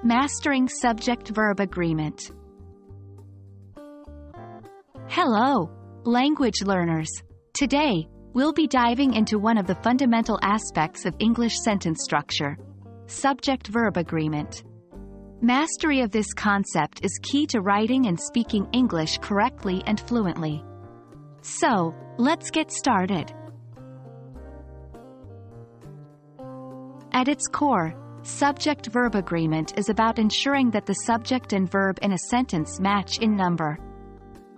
Mastering Subject-Verb Agreement. Hello, language learners. Today, we'll be diving into one of the fundamental aspects of English sentence structure, subject-verb agreement. Mastery of this concept is key to writing and speaking English correctly and fluently. So, let's get started. At its core, subject-verb agreement is about ensuring that the subject and verb in a sentence match in number.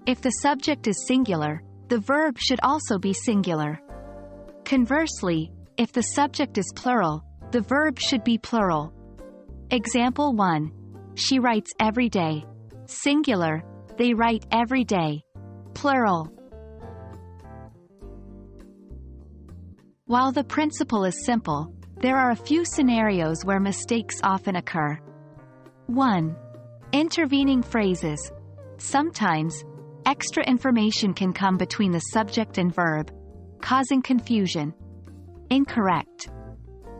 If the subject is singular, the verb should also be singular. Conversely, if the subject is plural, the verb should be plural. Example 1. She writes every day. Singular, they write every day. Plural. While the principle is simple, there are a few scenarios where mistakes often occur. 1. Intervening phrases. Sometimes, extra information can come between the subject and verb, causing confusion. Incorrect.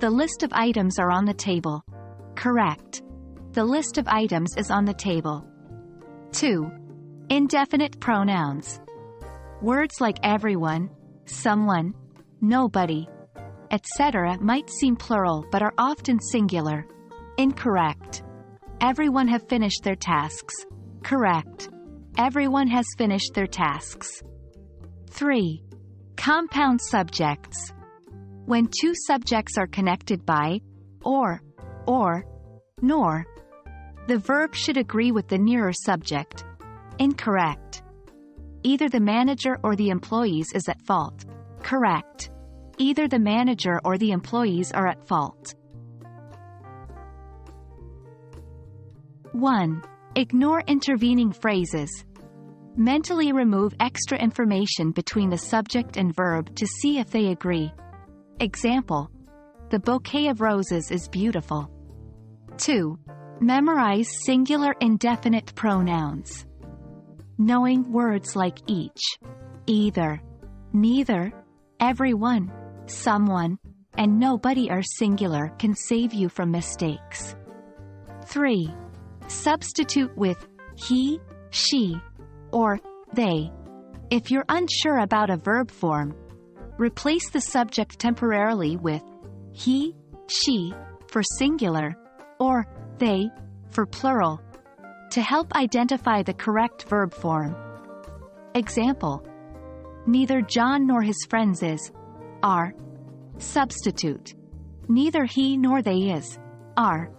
The list of items are on the table. Correct. The list of items is on the table. 2. Indefinite pronouns. Words like everyone, someone, nobody, etc. might seem plural but are often singular. Incorrect. Everyone have finished their tasks. Correct. Everyone has finished their tasks. 3. Compound subjects. When two subjects are connected by or, nor, the verb should agree with the nearer subject. Incorrect. Either the manager or the employees is at fault. Correct. Either the manager or the employees are at fault. 1. Ignore intervening phrases. Mentally remove extra information between the subject and verb to see if they agree. Example: the bouquet of roses is beautiful. 2. Memorize singular indefinite pronouns. Knowing words like each, either, neither, everyone, someone, and nobody are singular can save you from mistakes. 3. Substitute with he, she, or they. If you're unsure about a verb form, replace the subject temporarily with he, she for singular, or they for plural, to help identify the correct verb form. Example: neither John nor his friends are. Substitute: neither he nor they are.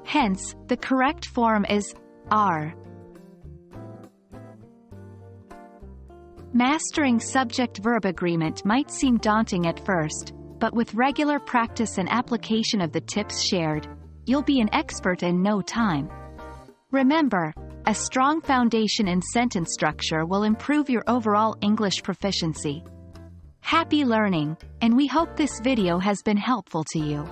Hence, the correct form is are. Mastering subject-verb agreement might seem daunting at first, but with regular practice and application of the tips shared, you'll be an expert in no time. Remember, a strong foundation in sentence structure will improve your overall English proficiency. Happy learning, and we hope this video has been helpful to you.